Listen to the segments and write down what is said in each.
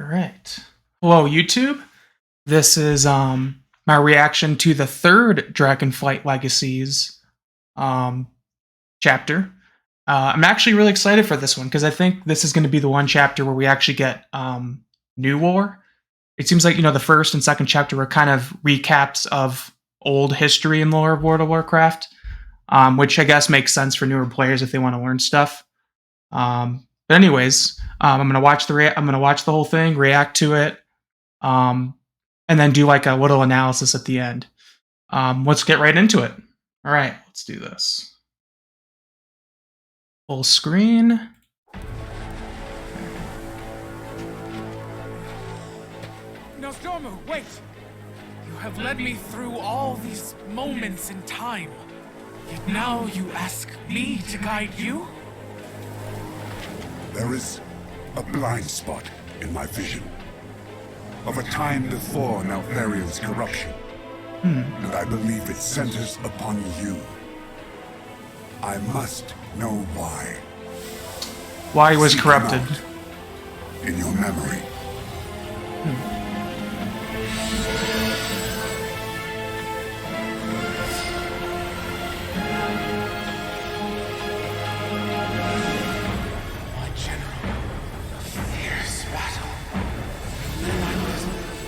All right. Hello, YouTube. This is my reaction to the third Dragonflight Legacies um, chapter. I'm actually really excited for this one because I think this is going to be the one chapter where we actually get New War. It seems like the first and second chapter were kind of recaps of old history in lore of World of Warcraft, which I guess makes sense for newer players if they want to learn stuff. But anyways, I'm gonna watch the whole thing, react to it, and then do like a little analysis at the end. Let's get right into it. All right, let's do this. Full screen. Nostormu, wait! You have led me through all these moments in time. Yet now you ask me to guide you? There is a blind spot in my vision of a time before Maltharion's corruption, and I believe it centers upon you. I must know why. Why he was Seek corrupted. him out in your memory.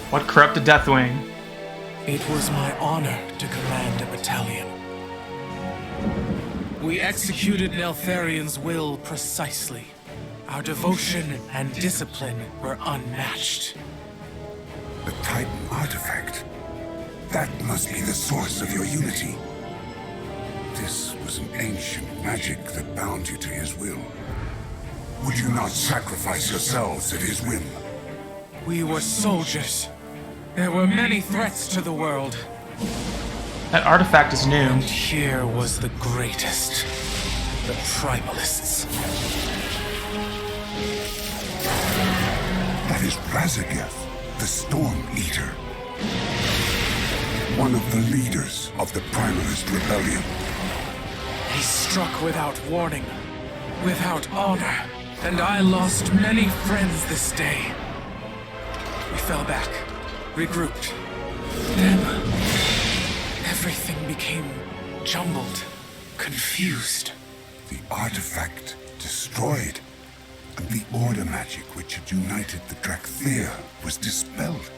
What corrupted Deathwing? It was my honor to command a battalion. We executed Neltharion's will precisely. Our devotion and discipline were unmatched. The Titan artifact. That must be the source of your unity. This was an ancient magic that bound you to his will. Would you not sacrifice yourselves at his whim? We were soldiers. There were many threats to the world. That artifact is new. And here was the greatest. The Primalists. That is Razageth, the Storm Eater. One of the leaders of the Primalist Rebellion. He struck without warning, without honor, and I lost many friends this day. We fell back, regrouped. Then, everything became jumbled, confused. The artifact destroyed, and the order magic which had united the Dracthyr was dispelled.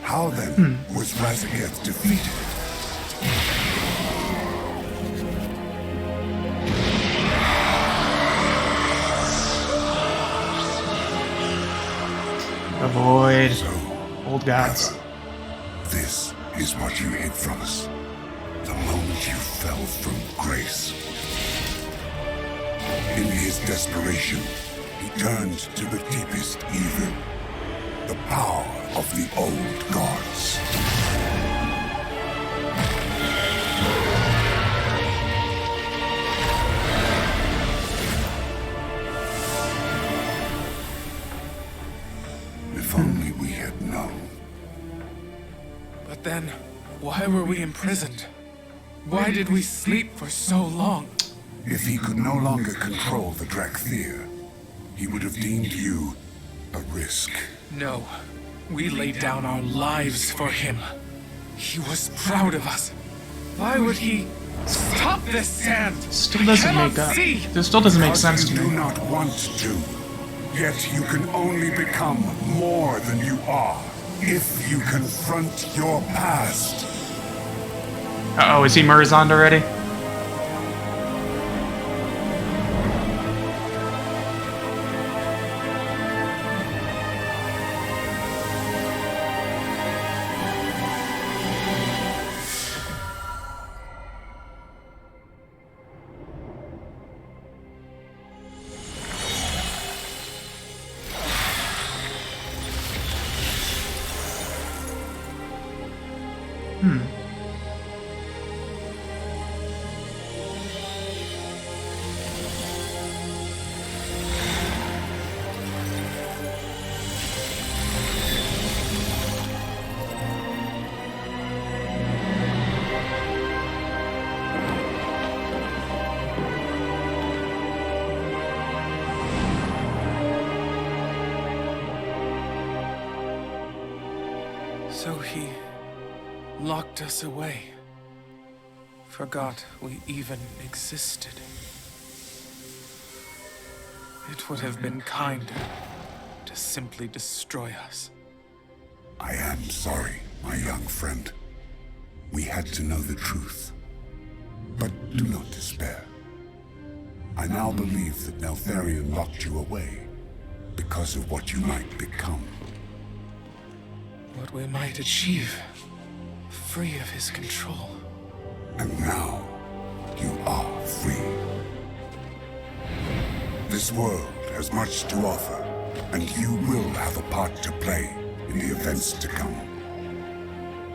How then was Razageth defeated? Avoid So, old gods. brother, this is what you hid from us. The moment you fell from grace. In his desperation, he turned to the deepest evil. The power of the old gods. If only we had known. But then, why were we imprisoned? Why did we sleep for so long? If he could no longer control the Dracthyr, he would have deemed you a risk. No, we laid down our lives for him. He was proud of us. Why would he stop this sand? Still doesn't make up. This still doesn't make sense to You do me. not want to. Yet you can only become more than you are if you confront your past. Uh-oh, is he Murazond already? So he locked us away. Forgot we even existed. It would have been kinder to simply destroy us. I am sorry, my young friend. We had to know the truth. But do not despair. I now believe that Neltharion locked you away because of what you might become. What we might achieve, free of his control. And now, you are free. This world has much to offer, and you will have a part to play in the events to come.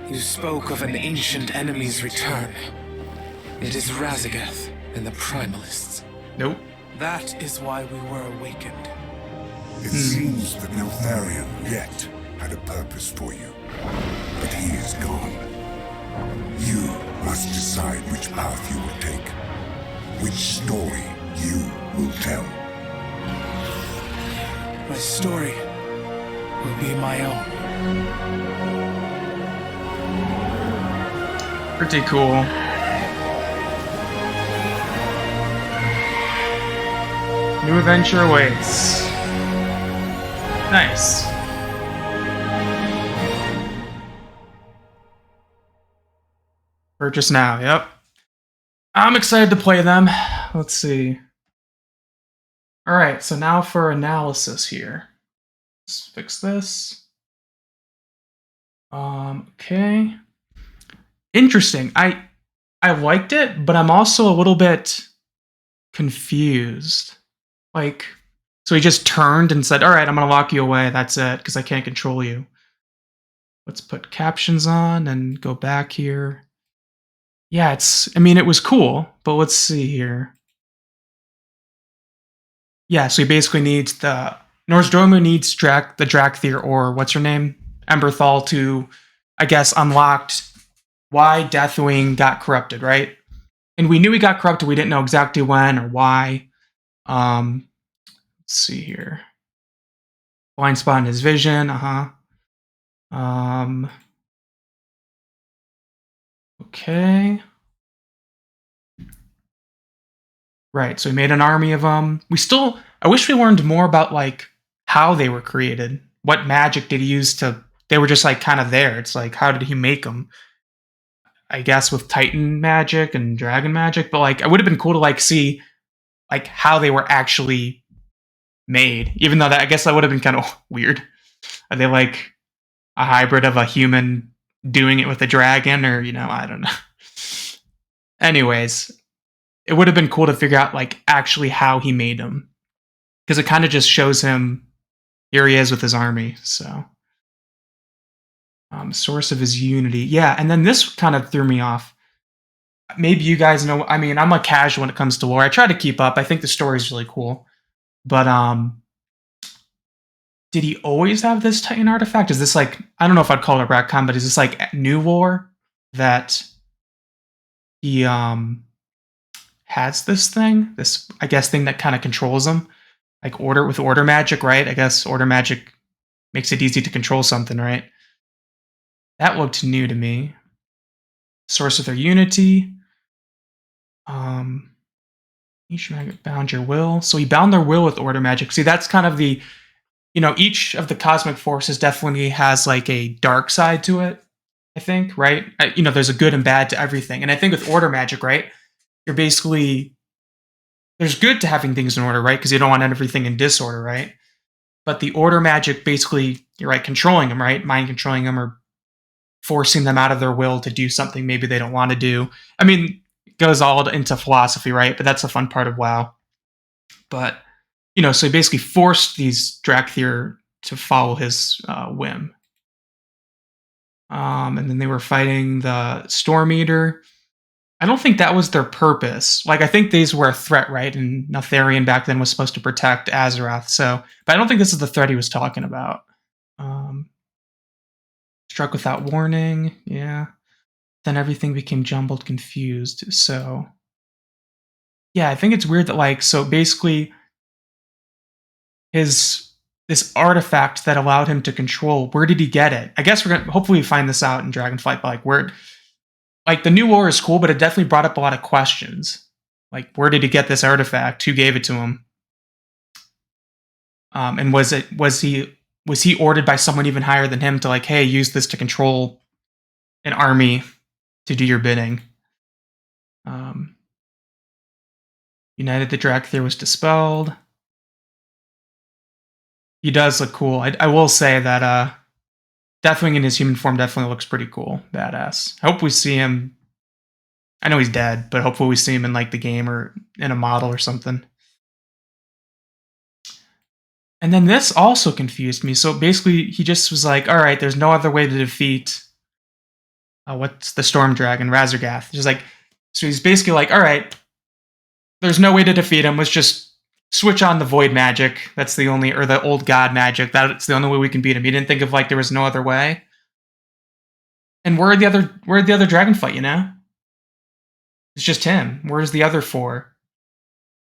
You spoke of an ancient enemy's return. It is Razagath and the Primalists. Nope. That is why we were awakened. It seems that Neltharion yet had a purpose for you, but he is gone. You must decide which path you will take, which story you will tell. My story will be my own. Pretty cool. New adventure awaits. Nice. Purchase now, yep. I'm excited to play them. Let's see. Alright, so now for analysis here. Let's fix this. Okay. Interesting. I liked it, but I'm also a little bit confused. Like, so he just turned and said, alright, I'm gonna lock you away, that's it, because I can't control you. Let's put captions on and go back here. Yeah, it was cool, but let's see here. Yeah, so he basically needs Nozdormu needs the Dracthyr, or what's her name? Emberthal, to, I guess, unlocked why Deathwing got corrupted, right? And we knew he got corrupted, we didn't know exactly when or why. Let's see here. Blind spot in his vision, okay. Right, so he made an army of them. I wish we learned more about, like, how they were created. What magic did he use they were just, like, kind of there. It's like, how did he make them? I guess with Titan magic and Dragon magic, but, like, it would have been cool to, like, see, like, how they were actually made. Even though I guess that would have been kind of weird. Are they, like, a hybrid of a human doing it with a dragon, or, I don't know. Anyways, it would have been cool to figure out, like, actually how he made them. Because it kind of just shows him, here he is with his army, so. Source of his unity. Yeah, and then this kind of threw me off. Maybe you guys know, I'm a casual when it comes to lore. I try to keep up. I think the story is really cool. But, did he always have this Titan artifact? Is this, like, I don't know if I'd call it a retcon, but is this, like, new lore that he, has this thing? This, I guess, thing that kind of controls him? Like, order magic, right? I guess order magic makes it easy to control something, right? That looked new to me. Source of their unity. Each magic bound your will. So he bound their will with order magic. See, that's kind of the, each of the cosmic forces definitely has, like, a dark side to it, I think, right? There's a good and bad to everything. And I think with order magic, right, you're basically, there's good to having things in order, right? Because you don't want everything in disorder, right? But the order magic, basically, you're right, controlling them, right? Mind controlling them, or forcing them out of their will to do something maybe they don't want to do. It goes all into philosophy, right? But that's the fun part of WoW. But, so he basically forced these Dracthyr to follow his whim. And then they were fighting the Storm Eater. I don't think that was their purpose. Like, I think these were a threat, right? And Neltharion back then was supposed to protect Azeroth. But I don't think this is the threat he was talking about. Struck without warning, yeah. Then everything became jumbled, confused. So, yeah, I think it's weird that, like, so basically his this artifact that allowed him to control. Where did he get it? I guess we're gonna hopefully find this out in Dragonflight. But like where, like the new lore is cool, but it definitely brought up a lot of questions. Like where did he get this artifact? Who gave it to him? And was he ordered by someone even higher than him to like, hey, use this to control an army to do your bidding? United the Dracthyr was dispelled. He does look cool. I will say that Deathwing in his human form definitely looks pretty cool. Badass. I hope we see him. I know he's dead, but hopefully we see him in like the game or in a model or something. And then this also confused me. So basically, he just was like, all right, there's no other way to defeat what's the Storm Dragon, Razorgath. Just like, so he's basically like, all right, there's no way to defeat him. Let's just switch on the Void magic. That's the only, or the Old God magic. That's the only way we can beat him. He didn't think of like there was no other way. And where'd the other Dragonflight, you know? It's just him. Where's the other 4?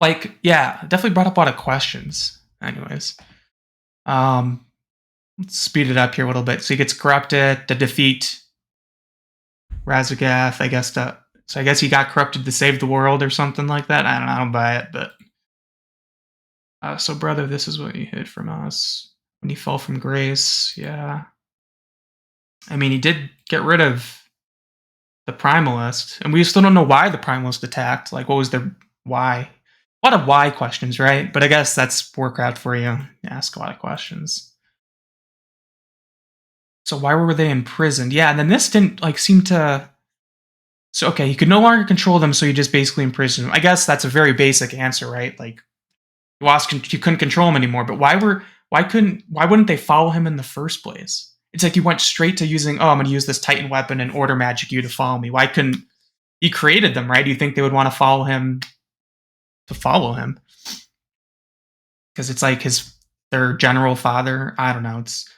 Like, yeah, definitely brought up a lot of questions. Anyways, let's speed it up here a little bit. So he gets corrupted to defeat Razorgath, I guess. So I guess he got corrupted to save the world or something like that. I don't know. I don't buy it, but so brother, this is what you hid from us when he fell from grace. Yeah, I mean, he did get rid of the Primalist, and we still don't know why the Primalist attacked. Like, what was their why? A lot of why questions, right? But I guess that's Warcraft for you. You ask a lot of questions. So why were they imprisoned? Yeah, and then this didn't like seem to. So okay, he could no longer control them, so you just basically imprisoned them. I guess that's a very basic answer, right? Like you couldn't control him anymore. But why wouldn't they follow him in the first place? It's like you went straight to using, oh, I'm gonna use this Titan weapon and order magic you to follow me. Why couldn't he created them, right? Do you think they would want to follow him? Because it's like their general father. I don't know. It's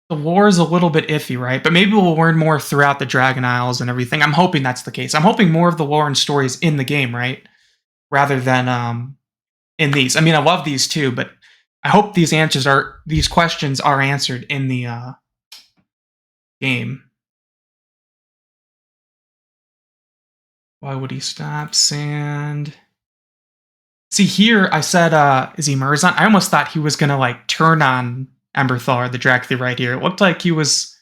the lore is a little bit iffy, right? But maybe we'll learn more throughout the Dragon Isles and everything. I'm hoping that's the case. I'm hoping more of the lore and stories in the game, right? Rather than in these. I mean, I love these too, but I hope these questions are answered in the game. Why would he stop? Sand. See, here I said, is he Murzon? I almost thought he was gonna like turn on Emberthar, the Dracthyr right here. It looked like he was.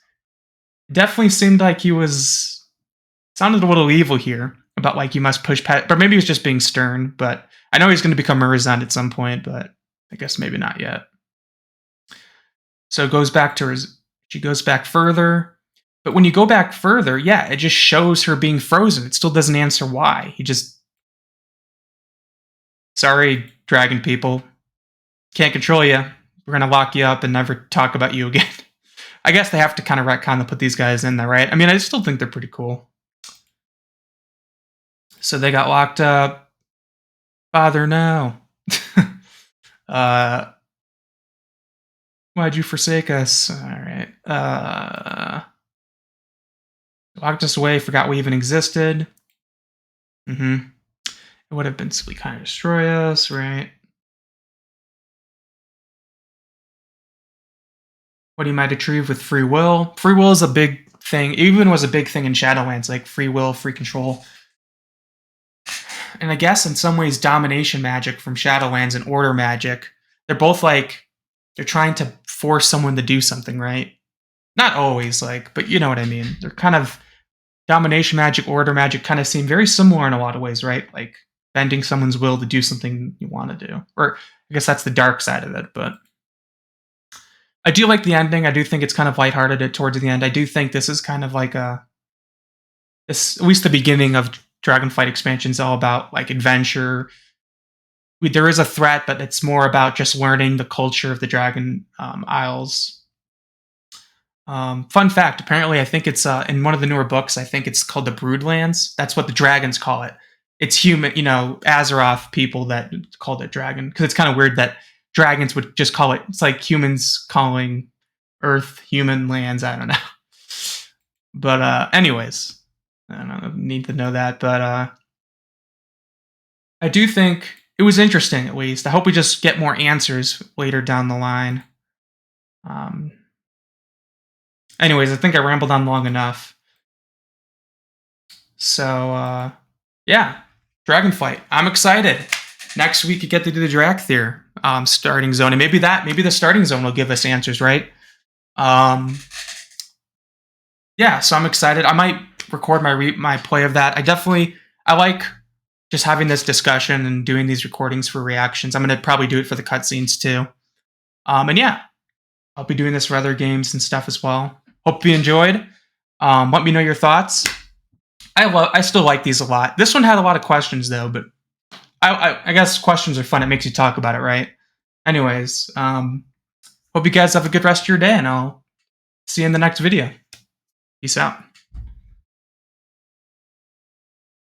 Definitely seemed like he was. Sounded a little evil here about like you must push past. But maybe he was just being stern. But I know he's going to become Murzon at some point, but I guess maybe not yet. So it goes back to she goes back further. But when you go back further, yeah, it just shows her being frozen. It still doesn't answer why. He just. Sorry, dragon people. Can't control you. We're going to lock you up and never talk about you again. I guess they have to kind of retcon to put these guys in there, right? I mean, I still think they're pretty cool. So they got locked up. Father, no. Why'd you forsake us? All right. Locked us away, forgot we even existed. It would have been simply kind of destroy us, right? What he might achieve with free will. Free will is a big thing. It even was a big thing in Shadowlands, like free will, free control. And I guess in some ways, domination magic from Shadowlands and order magic, they're both like, they're trying to force someone to do something, right? Not always, like, but you know what I mean. They're kind of, domination magic, order magic kind of seem very similar in a lot of ways, right? Like bending someone's will to do something you want to do. Or I guess that's the dark side of it, but I do like the ending. I do think it's kind of lighthearted towards the end. I do think this is kind of like at least the beginning of Dragonflight expansion is all about like adventure. There is a threat, but it's more about just learning the culture of the Dragon Isles. Fun fact, apparently I think it's in one of the newer books, I think it's called the Broodlands. That's what the dragons call it. It's human, Azeroth people that called it dragon. Because it's kind of weird that dragons would just call it, it's like humans calling Earth human lands, I don't know. But anyways, I don't know, need to know that. But I do think it was interesting, at least. I hope we just get more answers later down the line. Anyways, I think I rambled on long enough. So, yeah, Dragonflight. I'm excited. Next week, you get to do the Dracthyr starting zone, and maybe the starting zone will give us answers, right? Yeah, so I'm excited. I might record my play of that. I like just having this discussion and doing these recordings for reactions. I'm gonna probably do it for the cutscenes too. And yeah, I'll be doing this for other games and stuff as well. Hope you enjoyed. Let me know your thoughts. I still like these a lot. This one had a lot of questions though, but I guess questions are fun. It makes you talk about it, right? Anyways, hope you guys have a good rest of your day, and I'll see you in the next video. Peace out.